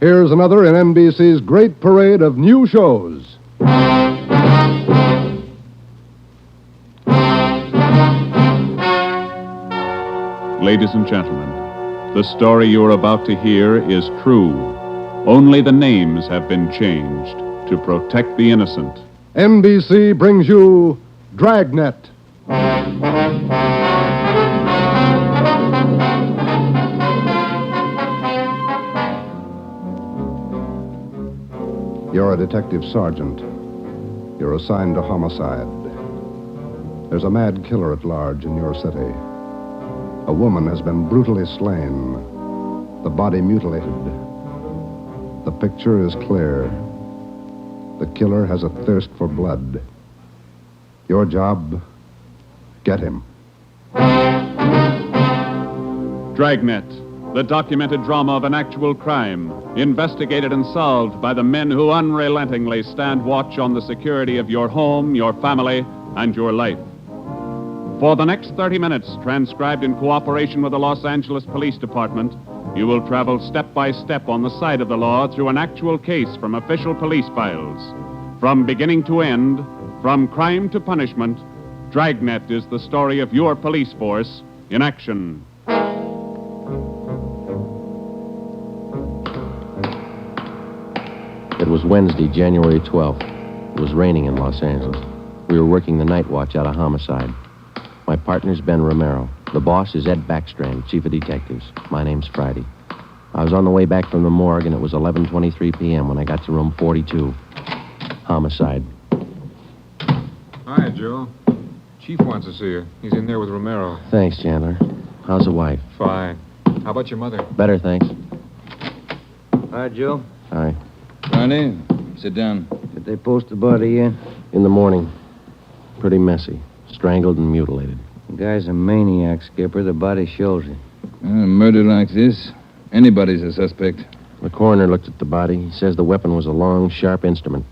Here's another in NBC's great parade of new shows. Ladies and gentlemen, the story you're about to hear is true. Only the names have been changed to protect the innocent. NBC brings you Dragnet. You're a detective sergeant. You're assigned to homicide. There's a mad killer at large in your city. A woman has been brutally slain, the body mutilated. The picture is clear. The killer has a thirst for blood. Your job, get him. Dragnet, the documented drama of an actual crime, investigated and solved by the men who unrelentingly stand watch on the security of your home, your family, and your life. For the next 30 minutes, transcribed in cooperation with the Los Angeles Police Department, you will travel step by step on the side of the law through an actual case from official police files. From beginning to end, from crime to punishment, Dragnet is the story of your police force in action. It was Wednesday, January 12th. It was raining in Los Angeles. We were working the night watch out of homicide. My partner's Ben Romero. The boss is Ed Backstrand, chief of detectives. My name's Friday. I was on the way back from the morgue, and it was 11:23 p.m. when I got to room 42. Homicide. Hi, Joe. Chief wants to see you. He's in there with Romero. Thanks, Chandler. How's the wife? Fine. How about your mother? Better, thanks. Hi, Joe. Hi. Friday, sit down. Did they post the body yet? In the morning. Pretty messy. Strangled and mutilated. The guy's a maniac, Skipper. The body shows it. A murder like this, anybody's a suspect. The coroner looked at the body. He says the weapon was a long, sharp instrument.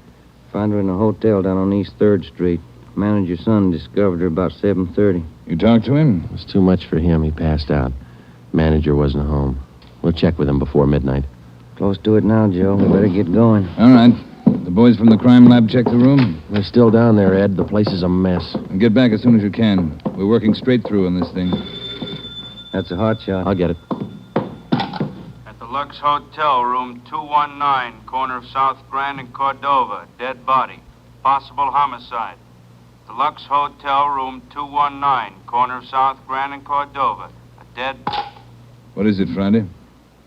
Found her in a hotel down on East 3rd Street. Manager's son discovered her about 7:30. You talked to him? It was too much for him. He passed out. Manager wasn't home. We'll check with him before midnight. Close to it now, Joe. We better get going. All right. The boys from the crime lab check the room. They're still down there, Ed. The place is a mess. And get back as soon as you can. We're working straight through on this thing. That's a hot shot. I'll get it. At the Lux Hotel, room 219, corner of South Grand and Cordova. Dead body. Possible homicide. The Lux Hotel, room 219, corner of South Grand and Cordova. A dead... What is it, Friday?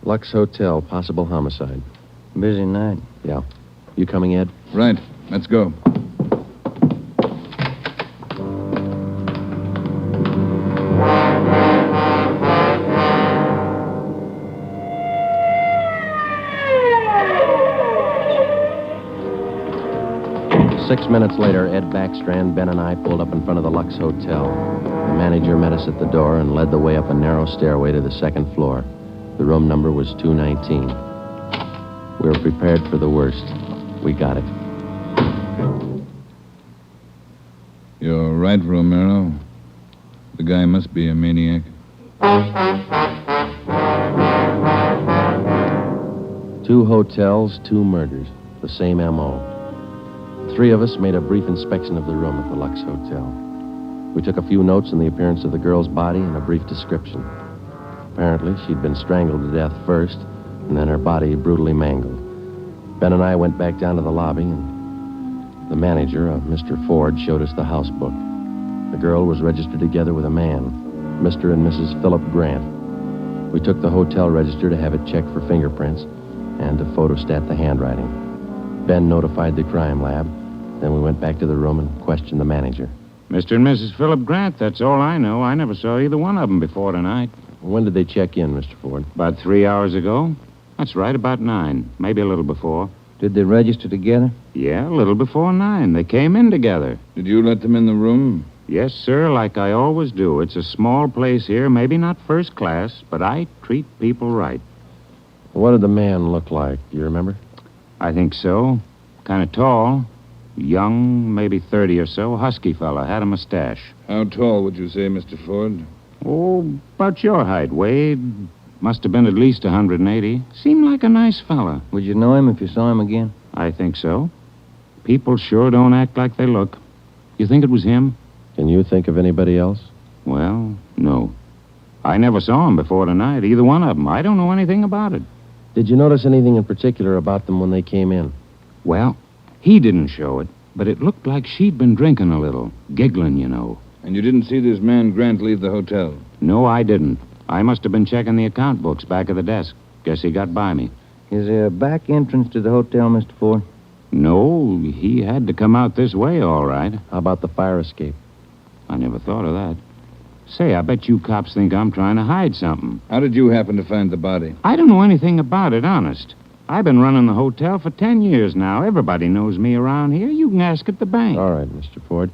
Lux Hotel, possible homicide. Busy night. Yeah. You coming, Ed? Right. Let's go. Six minutes later, Ed Backstrand, Ben, and I pulled up in front of the Lux Hotel. The manager met us at the door and led the way up a narrow stairway to the second floor. The room number was 219. We were prepared for the worst. We got it. You're right, Romero. The guy must be a maniac. 2 hotels, 2 murders. The same M.O. 3 of us made a brief inspection of the room at the Lux Hotel. We took a few notes on the appearance of the girl's body and a brief description. Apparently, she'd been strangled to death first, and then her body brutally mangled. Ben and I went back down to the lobby, and the manager, Mr. Ford, showed us the house book. The girl was registered together with a man, Mr. and Mrs. Philip Grant. We took the hotel register to have it checked for fingerprints and to photostat the handwriting. Ben notified the crime lab. Then we went back to the room and questioned the manager. Mr. and Mrs. Philip Grant, that's all I know. I never saw either one of them before tonight. When did they check in, Mr. Ford? About 3 hours ago. That's right, about 9. Maybe a little before. Did they register together? Yeah, a little before 9. They came in together. Did you let them in the room? Yes, sir, like I always do. It's a small place here, maybe not first class, but I treat people right. What did the man look like? Do you remember? I think so. Kind of tall. Young, maybe 30 or so. Husky fella. Had a mustache. How tall would you say, Mr. Ford? Oh, about your height, Wade. Must have been at least 180. Seemed like a nice fella. Would you know him if you saw him again? I think so. People sure don't act like they look. You think it was him? Can you think of anybody else? Well, no. I never saw him before tonight, either one of them. I don't know anything about it. Did you notice anything in particular about them when they came in? Well, he didn't show it, but it looked like she'd been drinking a little. Giggling, you know. And you didn't see this man Grant leave the hotel? No, I didn't. I must have been checking the account books back of the desk. Guess he got by me. Is there a back entrance to the hotel, Mr. Ford? No, he had to come out this way, all right. How about the fire escape? I never thought of that. Say, I bet you cops think I'm trying to hide something. How did you happen to find the body? I don't know anything about it, honest. I've been running the hotel for 10 years now. Everybody knows me around here. You can ask at the bank. All right, Mr. Ford.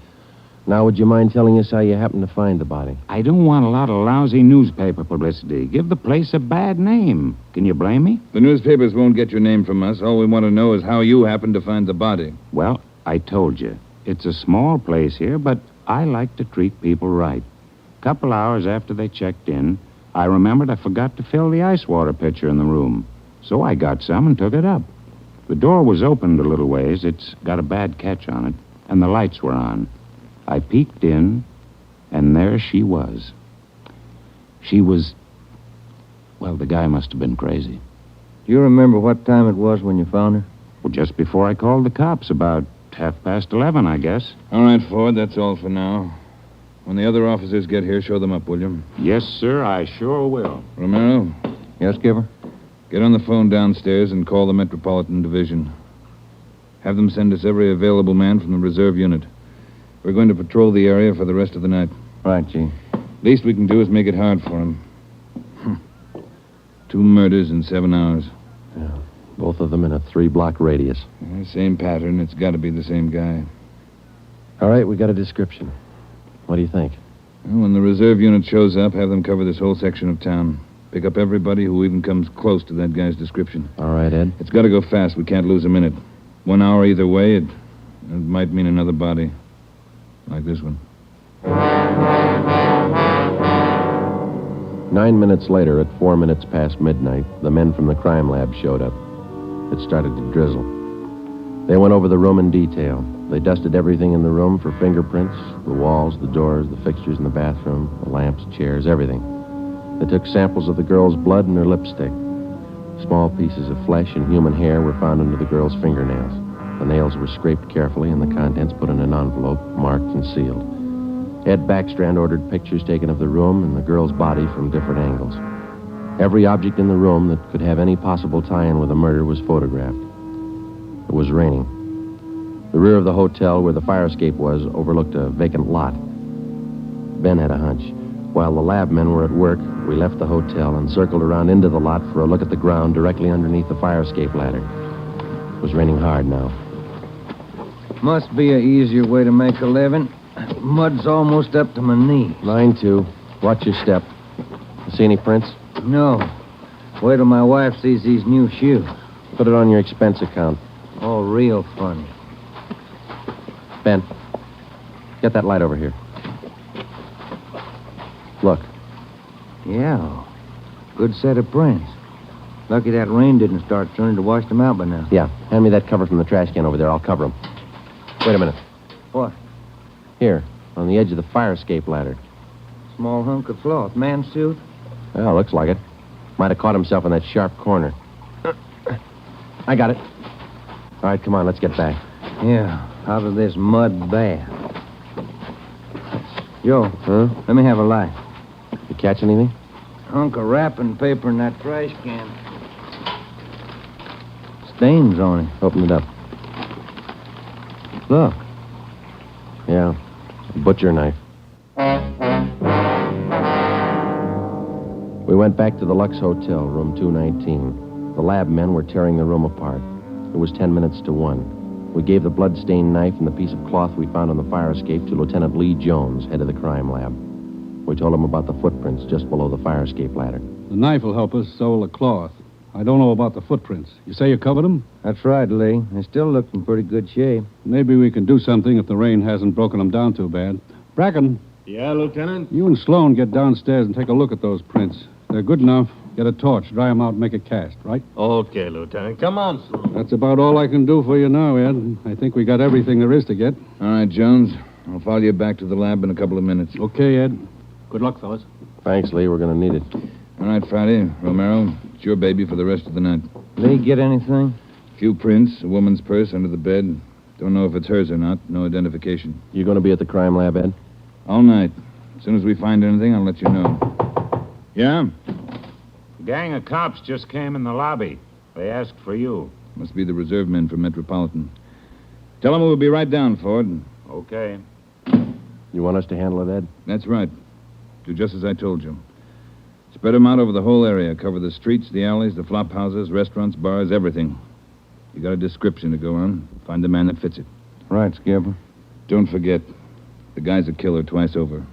Now, would you mind telling us how you happened to find the body? I don't want a lot of lousy newspaper publicity. Give the place a bad name. Can you blame me? The newspapers won't get your name from us. All we want to know is how you happened to find the body. Well, I told you. It's a small place here, but I like to treat people right. Couple hours after they checked in, I remembered I forgot to fill the ice water pitcher in the room. So I got some and took it up. The door was opened a little ways. It's got a bad catch on it, and the lights were on. I peeked in, and there she was. She was... Well, the guy must have been crazy. Do you remember what time it was when you found her? Well, just before I called the cops, about 11:30, I guess. All right, Ford, that's all for now. When the other officers get here, show them up, will you? Yes, sir, I sure will. Romero, Yes, Skipper? get on the phone downstairs and call the Metropolitan Division. Have them send us every available man from the reserve unit. We're going to patrol the area for the rest of the night. Right, Chief. Least we can do is make it hard for him. 2 murders in 7 hours. Yeah. Both of them in a 3-block radius. Same pattern. It's got to be the same guy. All right, we got a description. What do you think? Well, when the reserve unit shows up, have them cover this whole section of town. Pick up everybody who even comes close to that guy's description. All right, Ed. It's got to go fast. We can't lose a minute. 1 hour either way, it might mean another body. Like this one. 9 minutes later, at 4 minutes past midnight, the men from the crime lab showed up. It started to drizzle. They went over the room in detail. They dusted everything in the room for fingerprints, the walls, the doors, the fixtures in the bathroom, the lamps, chairs, everything. They took samples of the girl's blood and her lipstick. Small pieces of flesh and human hair were found under the girl's fingernails. The nails were scraped carefully and the contents put in an envelope, marked and sealed. Ed Backstrand ordered pictures taken of the room and the girl's body from different angles. Every object in the room that could have any possible tie-in with the murder was photographed. It was raining. The rear of the hotel where the fire escape was overlooked a vacant lot. Ben had a hunch. While the lab men were at work, we left the hotel and circled around into the lot for a look at the ground directly underneath the fire escape ladder. It was raining hard now. Must be an easier way to make a living. Mud's almost up to my knee. Mine, too. Watch your step. You see any prints? No. Wait till my wife sees these new shoes. Put it on your expense account. Oh, real funny. Ben, get that light over here. Look. Yeah. Good set of prints. Lucky that rain didn't start turning to wash them out by now. Yeah, hand me that cover from the trash can over there. I'll cover them. Wait a minute. What? Here, on the edge of the fire escape ladder. Small hunk of cloth. Man's suit? Well, looks like it. Might have caught himself in that sharp corner. I got it. All right, come on, let's get back. Yeah, out of this mud bath. Joe, Huh? let me have a light. You catch anything? Hunk of wrapping paper in that trash can. Stains on it. Open it up. Look. Yeah, a butcher knife. We went back to the Lux Hotel, room 219. The lab men were tearing the room apart. It was 10 minutes to 1. We gave the blood-stained knife and the piece of cloth we found on the fire escape to Lieutenant Lee Jones, head of the crime lab. We told him about the footprints just below the fire escape ladder. The knife will help us, so will the cloth. I don't know about the footprints. You say you covered them? That's right, Lee. They still look in pretty good shape. Maybe we can do something if the rain hasn't broken them down too bad. Bracken, Yeah, Lieutenant? you and Sloan get downstairs and take a look at those prints. They're good enough. Get a torch, dry him out, and make a cast, right? Okay, Lieutenant. Come on, Slim. That's about all I can do for you now, Ed. I think we got everything there is to get. All right, Jones. I'll follow you back to the lab in a couple of minutes. Okay, Ed. Good luck, fellas. Thanks, Lee. We're going to need it. All right, Friday. Romero, it's your baby for the rest of the night. Lee, get anything? Few prints, a woman's purse under the bed. Don't know if it's hers or not. No identification. You going to be at the crime lab, Ed? All night. As soon as we find anything, I'll let you know. Yeah? Gang of cops just came in the lobby. They asked for you. Must be the reserve men from Metropolitan. Tell them we'll be right down, Ford. Okay. You want us to handle it, Ed? That's right. Do just as I told you. Spread them out over the whole area. Cover the streets, the alleys, the flop houses, restaurants, bars, everything. You got a description to go on. Find the man that fits it. Right, Skipper. Don't forget, the guy's a killer twice over.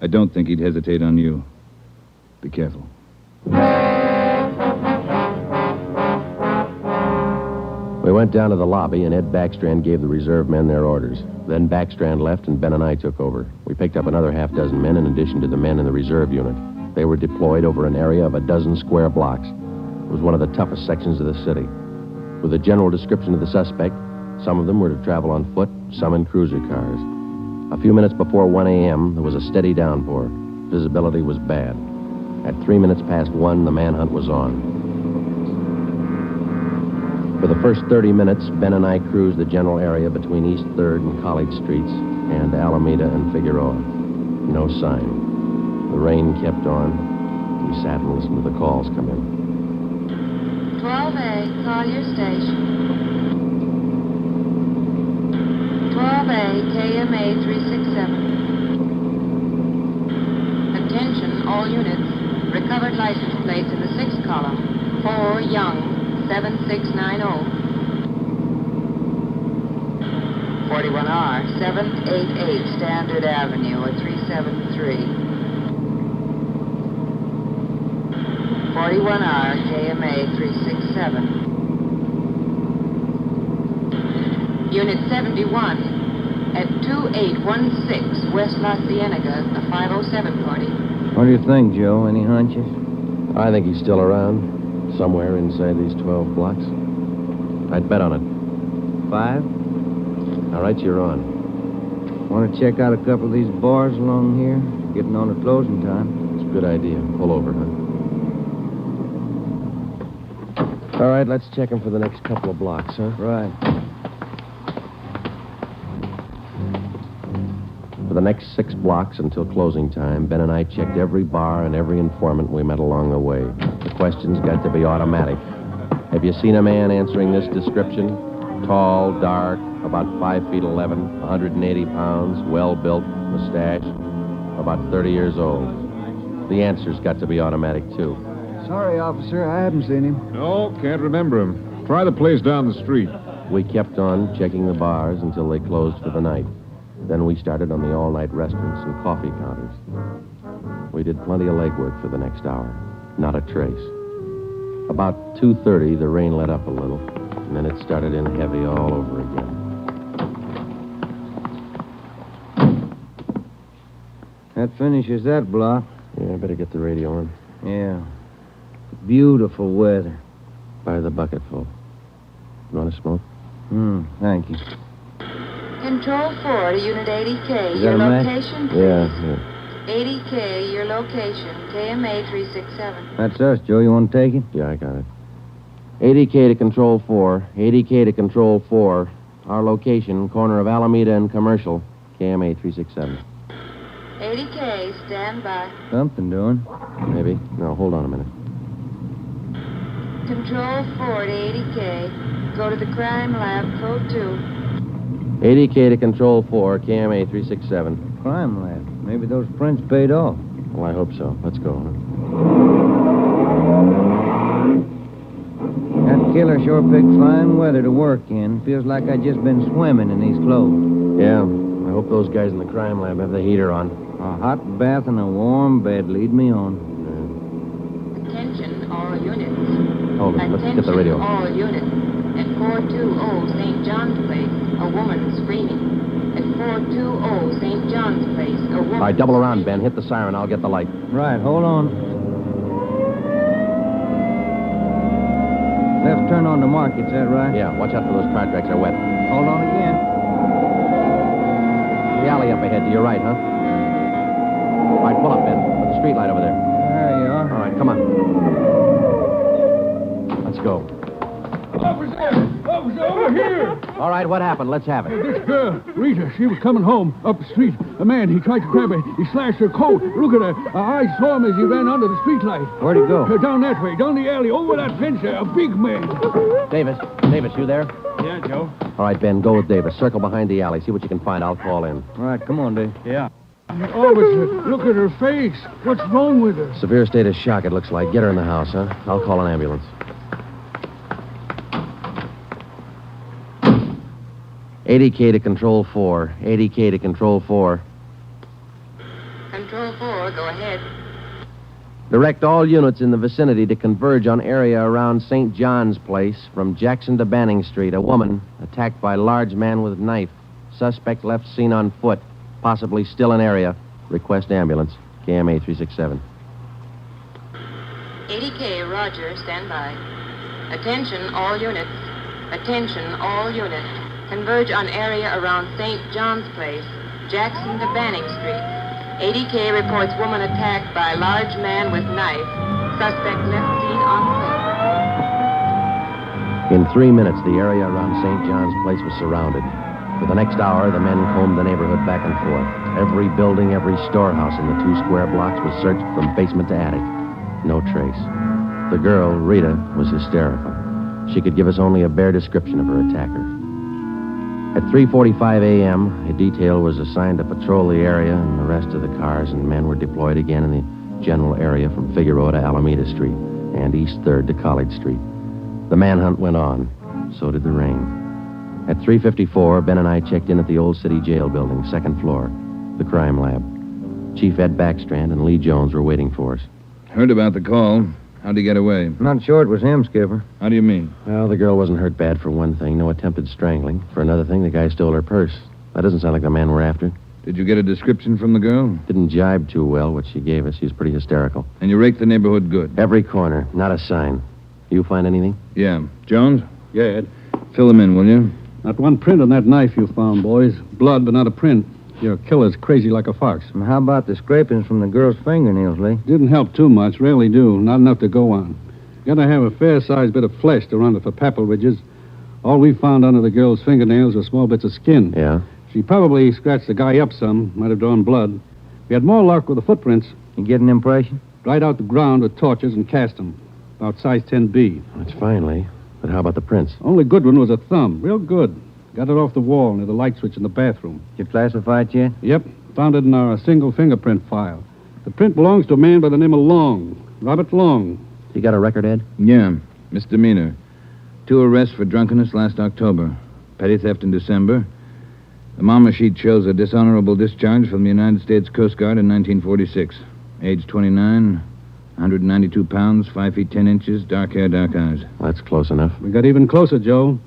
I don't think he'd hesitate on you. Be careful. We went down to the lobby, and Ed Backstrand gave the reserve men their orders. Then Backstrand left, and Ben and I took over. We picked up another half-dozen men in addition to the men in the reserve unit. They were deployed over an area of a dozen square blocks. It was one of the toughest sections of the city. With a general description of the suspect, some of them were to travel on foot, some in cruiser cars. A few minutes before 1 a.m., there was a steady downpour. Visibility was bad. At 3 minutes past 1, the manhunt was on. For the first 30 minutes, Ben and I cruised the general area between East 3rd and College Streets and Alameda and Figueroa. No sign. The rain kept on. We sat and listened to the calls come in. 12A, call your station. 12A, KMA 367. Attention, all units. Recovered license plates in the 6th column. 4 Young, 7690. 41R, 788 Standard Avenue at 373. 41R, KMA 367. Unit 71 at 2816 West La Cienega, a 507 party. What do you think, Joe? Any hunches? I think he's still around, somewhere inside these 12 blocks. I'd bet on it. 5? All right, you're on. Want to check out a couple of these bars along here? Getting on to closing time. It's a good idea. Pull over, huh? All right, let's check him for the next couple of blocks, huh? Right. For the next 6 blocks until closing time, Ben and I checked every bar and every informant we met along the way. The questions got to be automatic. Have you seen a man answering this description? Tall, dark, about 5 feet 11, 180 pounds, well-built, mustache, about 30 years old. The answer's got to be automatic, too. Sorry, officer, I haven't seen him. No, can't remember him. Try the place down the street. We kept on checking the bars until they closed for the night. Then we started on the all-night restaurants and coffee counters. We did plenty of legwork for the next hour. Not a trace. About 2:30, the rain let up a little, and then it started in heavy all over again. That finishes that block. Yeah, I better get the radio on. Yeah. Beautiful weather. Buy the bucketful. You want to smoke? Thank you. Control 4 to Unit 80K. Is Your that a match? location, please. Yeah. 80K, your location. KMA 367. That's us, Joe. You want to take it? Yeah, I got it. 80K to Control 4. 80K to Control 4. Our location, corner of Alameda and Commercial. KMA 367. 80K, stand by. Something doing. Maybe. No, hold on a minute. Control 4 to 80K. Go to the crime lab, code 2. 80K to Control 4, KMA 367. Crime lab. Maybe those prints paid off. Well, I hope so. Let's go. That killer sure picked fine weather to work in. Feels like I just been swimming in these clothes. Yeah. I hope those guys in the crime lab have the heater on. A hot bath and a warm bed lead me on. Attention, all units. Hold it. Let's get the radio. Attention, all units. At 420 St. John's Place, a woman screaming. At 420 St. John's Place, a woman... All right, double around, Ben. Hit the siren. I'll get the light. Right, hold on. on the market, is that right? Yeah, watch out for those car tracks. They're wet. Hold on again. The alley up ahead to your right, huh? All right, pull up, Ben. Put the street light over there. There you are. All right, come on. Let's go. Officer, over here! All right, what happened? Let's have it. This girl, Rita, she was coming home up the street. A man, he tried to grab her. He slashed her coat. Look at her. I saw him as he ran under the street light. Where'd he go? Down that way, down the alley, over that fence there. A big man. Davis, you there? Yeah, Joe. All right, Ben, go with Davis. Circle behind the alley. See what you can find. I'll call in. All right, come on, Dave. Yeah. Officer, look at her face. What's wrong with her? Severe state of shock, it looks like. Get her in the house, huh? I'll call an ambulance. 80K to Control 4. 80K to Control 4. Control 4, go ahead. Direct all units in the vicinity to converge on area around St. John's Place from Jackson to Banning Street. A woman attacked by large man with knife. Suspect left seen on foot. Possibly still in area. Request ambulance. KMA 367. 80K, Roger, stand by. Attention, all units. Attention, all units. Converge on area around St. John's Place, Jackson to Banning Street. 80K reports woman attacked by large man with knife. Suspect left seen on foot. In 3 minutes, the area around St. John's Place was surrounded. For the next hour, the men combed the neighborhood back and forth. Every building, every storehouse in the 2 square blocks was searched from basement to attic. No trace. The girl, Rita, was hysterical. She could give us only a bare description of her attacker. At 3:45 a.m., a detail was assigned to patrol the area and the rest of the cars, and men were deployed again in the general area from Figueroa to Alameda Street and East 3rd to College Street. The manhunt went on. So did the rain. At 3:54, Ben and I checked in at the Old City Jail building, 2nd floor, the crime lab. Chief Ed Backstrand and Lee Jones were waiting for us. Heard about the call. How'd he get away? Not sure it was him, Skipper. How do you mean? Well, the girl wasn't hurt bad for one thing. No attempted strangling. For another thing, the guy stole her purse. That doesn't sound like the man we're after. Did you get a description from the girl? Didn't jibe too well, what she gave us. She was pretty hysterical. And you raked the neighborhood good? Every corner. Not a sign. You find anything? Yeah. Jones? Yeah, Ed. Fill them in, will you? Not one print on that knife you found, boys. Blood, but not a print. Your killer's crazy like a fox. And how about the scrapings from the girl's fingernails, Lee? Didn't help too much. Rarely do. Not enough to go on. Gotta have a fair-sized bit of flesh to run it for papal ridges. All we found under the girl's fingernails were small bits of skin. Yeah? She probably scratched the guy up some. Might have drawn blood. We had more luck with the footprints. You get an impression? Dried out the ground with torches and cast them. About size 10B. That's fine, Lee. But how about the prints? Only good one was a thumb. Real good. Got it off the wall near the light switch in the bathroom. Did you classify it yet? Yep. Found it in our single fingerprint file. The print belongs to a man by the name of Long. Robert Long. You got a record, Ed? Yeah. Misdemeanor. 2 arrests for drunkenness last October. Petty theft in December. The mama sheet shows a dishonorable discharge from the United States Coast Guard in 1946. Age 29, 192 pounds, 5 feet 10 inches, dark hair, dark eyes. That's close enough. We got even closer, Joe.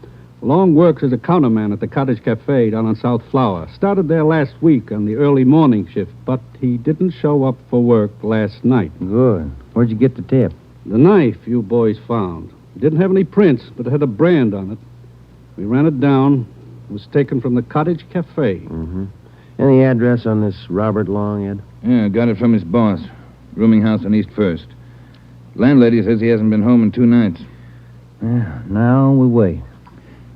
Long works as a counterman at the Cottage Cafe down on South Flower. Started there last week on the early morning shift, but he didn't show up for work last night. Good. Where'd you get the tip? The knife you boys found. It didn't have any prints, but it had a brand on it. We ran it down. It was taken from the Cottage Cafe. Mm-hmm. Any address on this Robert Long, Ed? Yeah, got it from his boss. Rooming house on East 1st. Landlady says he hasn't been home in 2 nights. Yeah, now we wait.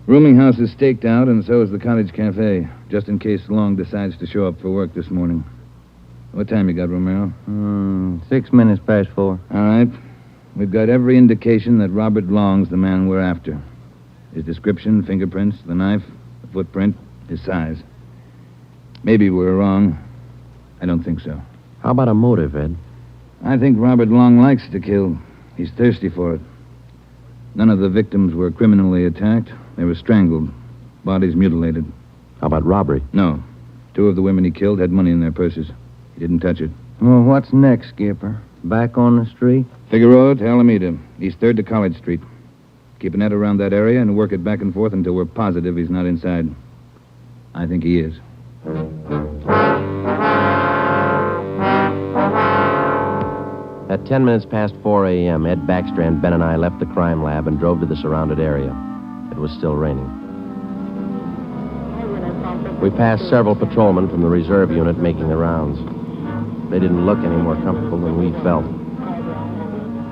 Rooming house is staked out, and so is the Cottage Cafe, just in case Long decides to show up for work this morning. What time you got, Romero? 6 minutes past 4. All right. We've got every indication that Robert Long's the man we're after. His description, fingerprints, the knife, the footprint, his size. Maybe we're wrong. I don't think so. How about a motive, Ed? I think Robert Long likes to kill. He's thirsty for it. None of the victims were criminally attacked. They were strangled. Bodies mutilated. How about robbery? No. 2 of the women he killed had money in their purses. He didn't touch it. Well, what's next, Skipper? Back on the street? Figueroa to Alameda, East 3rd to College Street. Keep a net around that area and work it back and forth until we're positive he's not inside. I think he is. At At 10 minutes past 4 a.m., Ed Backstrand, Ben, and I left the crime lab and drove to the surrounded area. It was still raining. We passed several patrolmen from the reserve unit making the rounds. They didn't look any more comfortable than we felt.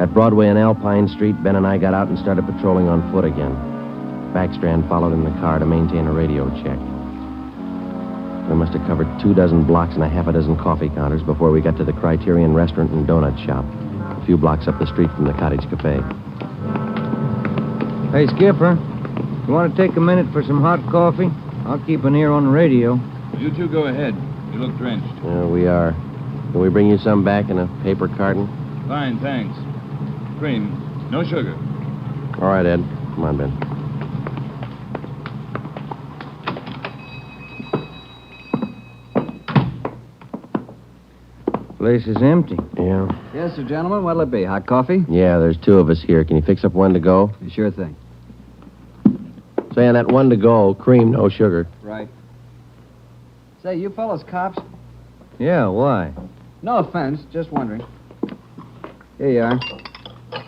At Broadway and Alpine Street, Ben and I got out and started patrolling on foot again. Backstrand followed in the car to maintain a radio check. We must have covered 24 blocks and a half a dozen coffee counters before we got to the Criterion Restaurant and Donut Shop, a few blocks up the street from the Cottage Cafe. Hey, Skipper, you want to take a minute for some hot coffee? I'll keep an ear on the radio. You two go ahead. You look drenched. Yeah, we are. Can we bring you some back in a paper carton? Fine, thanks. Cream. No sugar. All right, Ed. Come on, Ben. Place is empty. Yeah. Yes, sir, gentlemen. What'll it be? Hot coffee? Yeah, there's two of us here. Can you fix up one to go? Sure thing. Say, on that one to go, cream, no sugar. Right. Say, you fellas cops? Yeah, why? No offense, just wondering. Here you are.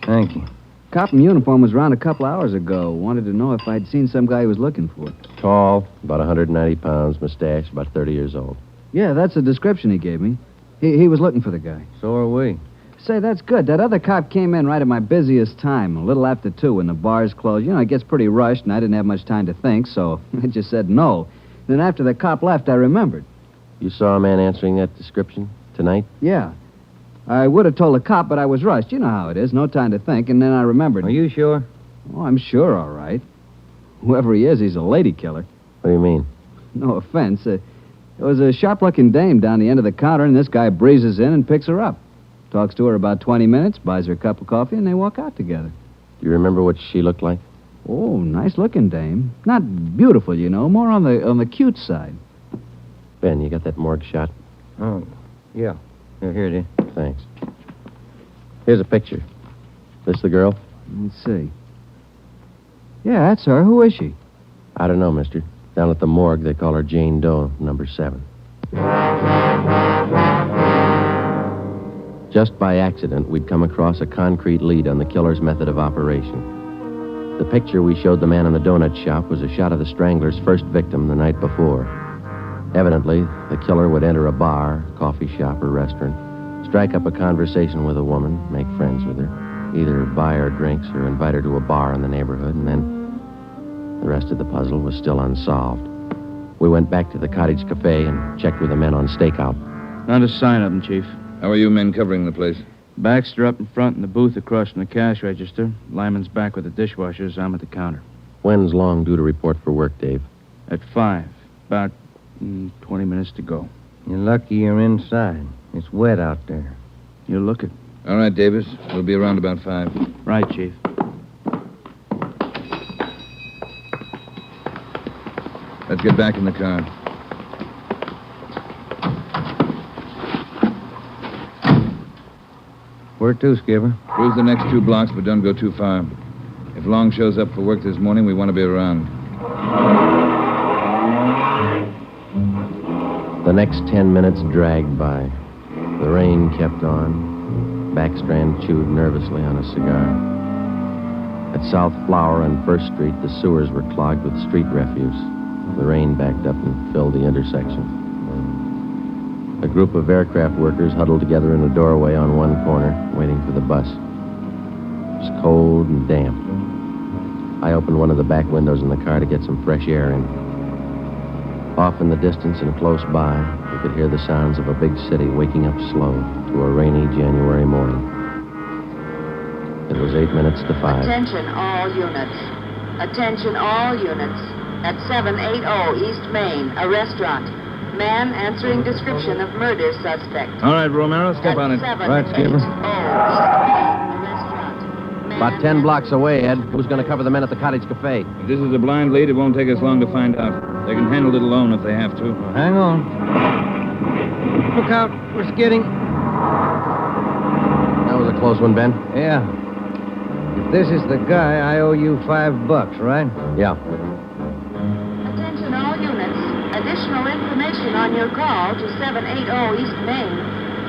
Thank you. Cop in uniform was around a couple hours ago. Wanted to know if I'd seen some guy he was looking for. Tall, about 190 pounds, mustache, about 30 years old. Yeah, that's the description he gave me. He was looking for the guy. So are we. Say, that's good. That other cop came in right at my busiest time, a little after 2 when the bars closed. You know, it gets pretty rushed, and I didn't have much time to think, so I just said no. Then after the cop left, I remembered. You saw a man answering that description tonight? Yeah. I would have told the cop, but I was rushed. You know how it is. No time to think, and then I remembered. Are you sure? Oh, I'm sure, all right. Whoever he is, he's a lady killer. What do you mean? No offense. There was a sharp-looking dame down the end of the counter, and this guy breezes in and picks her up. Talks to her about 20 minutes, buys her a cup of coffee, and they walk out together. Do you remember what she looked like? Oh, nice-looking dame. Not beautiful, you know, more on the cute side. Ben, you got that morgue shot? Oh, yeah. Here it is. Thanks. Here's a picture. This the girl? Let's see. Yeah, that's her. Who is she? I don't know, mister. Down at the morgue, they call her Jane Doe, number 7. Just by accident, we'd come across a concrete lead on the killer's method of operation. The picture we showed the man in the donut shop was a shot of the strangler's first victim the night before. Evidently, the killer would enter a bar, coffee shop, or restaurant, strike up a conversation with a woman, make friends with her, either buy her drinks or invite her to a bar in the neighborhood, and then the rest of the puzzle was still unsolved. We went back to the Cottage Cafe and checked with the men on stakeout. Not a sign of them, Chief. How are you men covering the place? Baxter up in front in the booth across from the cash register. Lyman's back with the dishwashers. I'm at the counter. When's Long due to report for work, Dave? At 5. About 20 minutes to go. You're lucky you're inside. It's wet out there. You'll look it. All right, Davis. We'll be around about 5. Right, Chief. Let's get back in the car. Where to, Skipper? Cruise the next 2 blocks, but don't go too far. If Long shows up for work this morning, we want to be around. The next 10 minutes dragged by. The rain kept on. Backstrand chewed nervously on a cigar. At South Flower and First Street, the sewers were clogged with street refuse. The rain backed up and filled the intersection. A group of aircraft workers huddled together in a doorway on one corner, waiting for the bus. It was cold and damp. I opened one of the back windows in the car to get some fresh air in. Off in the distance and close by, we could hear the sounds of a big city waking up slow to a rainy January morning. It was 8 minutes to 5. Attention all units. Attention all units. At 780 East Main, a restaurant. Man answering description of murder suspect. All right, Romero, step on it. Right, Skipper. About 10 blocks away, Ed. Who's going to cover the men at the Cottage Cafe? If this is a blind lead, it won't take us long to find out. They can handle it alone if they have to. Well, hang on. Look out. We're skidding. That was a close one, Ben. Yeah. If this is the guy, I owe you $5, right? Yeah. Attention all units. Additional information on your call to 780 East Main.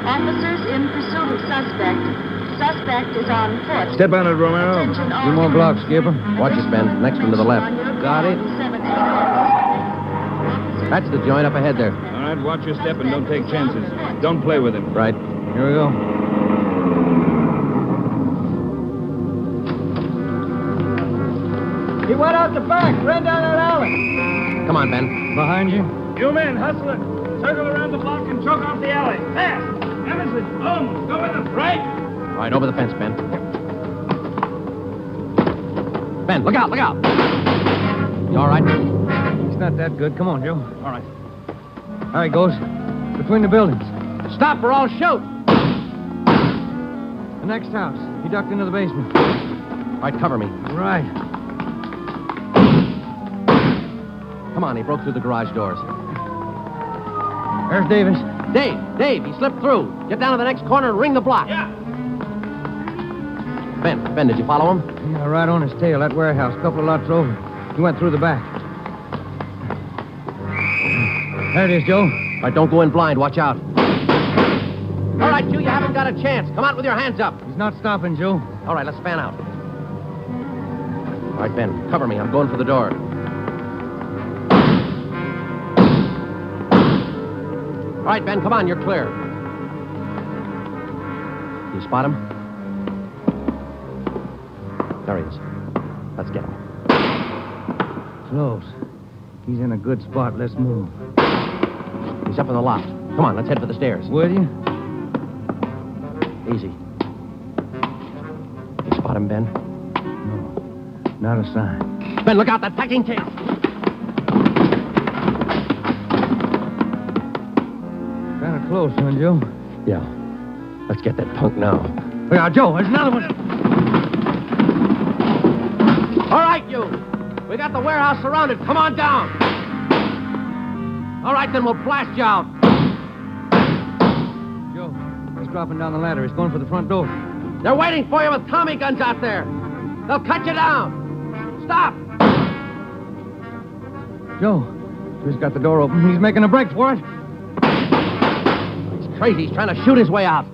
Officers in pursuit of suspect Suspect is on foot. Step on it, Romero. Attention all Few more blocks, Skipper. Watch it, Ben. Next one to the left. Got it. That's the joint up ahead there. All right, watch your step and don't take chances. Don't play with him. Right. Here we go. He went out the back, ran down that alley. Come on, Ben. Behind you. You men, hustle it. Circle around the block and choke off the alley. Fast. Emerson, Holmes, go with them. Right. All right, over the fence, Ben. Ben, look out, look out. You all right? He's not that good. Come on, Joe. All right. There he goes. Between the buildings. Stop or I'll shoot. The next house. He ducked into the basement. All right, cover me. Right. Come on, he broke through the garage doors. There's Davis. Dave, he slipped through. Get down to the next corner and ring the block. Yeah. Ben, did you follow him? Yeah, right on his tail. That warehouse, a couple of lots over. He went through the back. There it is, Joe. All right, don't go in blind. Watch out. All right, you haven't got a chance. Come out with your hands up. He's not stopping, Joe. All right, let's fan out. All right, Ben, cover me. I'm going for the door. All right, Ben, come on. You're clear. You spot him? There he is. Let's get him. Close. He's in a good spot. Let's move. He's up in the loft. Come on, let's head for the stairs. Will you? Easy. You spot him, Ben? No. Not a sign. Ben, look out, that packing case. Kind of close, huh, Joe? Yeah. Let's get that punk now. Look out, Joe. There's another one. All right, you. We got the warehouse surrounded. Come on down. All right, then we'll blast you out. Joe, he's dropping down the ladder. He's going for the front door. They're waiting for you with Tommy guns out there. They'll cut you down. Stop. Joe, he's got the door open. He's making a break for it. He's crazy. He's trying to shoot his way out.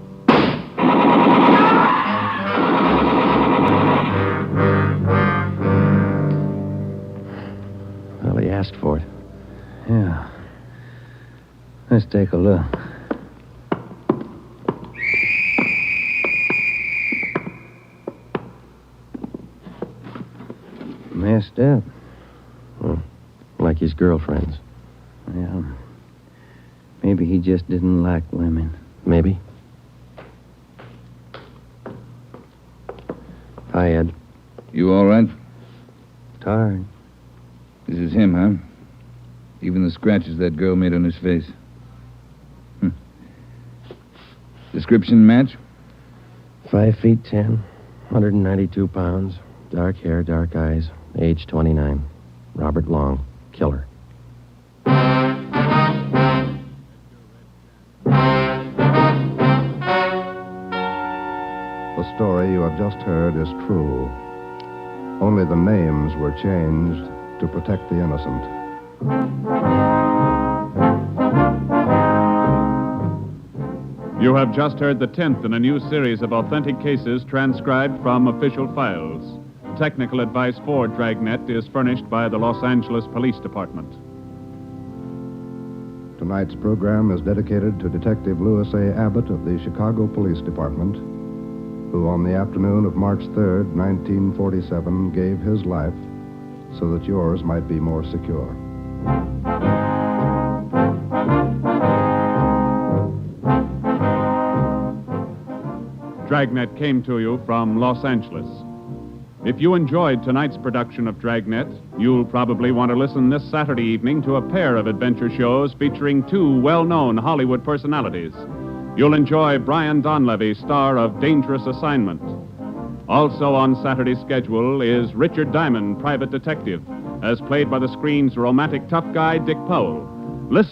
Well, he asked for it. Yeah. Let's take a look. Messed up. Like his girlfriends. Well, maybe he just didn't like women. Maybe. Hi, Ed. You all right? Tired. This is him, huh? Even the scratches that girl made on his face. Description match? 5'10", 192 pounds, dark hair, dark eyes, age 29. Robert Long, killer. The story you have just heard is true. Only the names were changed to protect the innocent. You have just heard the 10th in a new series of authentic cases transcribed from official files. Technical advice for Dragnet is furnished by the Los Angeles Police Department. Tonight's program is dedicated to Detective Louis A. Abbott of the Chicago Police Department, who on the afternoon of March 3rd, 1947, gave his life so that yours might be more secure. Dragnet came to you from Los Angeles. If you enjoyed tonight's production of Dragnet, you'll probably want to listen this Saturday evening to a pair of adventure shows featuring two well-known Hollywood personalities. You'll enjoy Brian Donlevy, star of Dangerous Assignment. Also on Saturday's schedule is Richard Diamond, private detective, as played by the screen's romantic tough guy, Dick Powell. Listen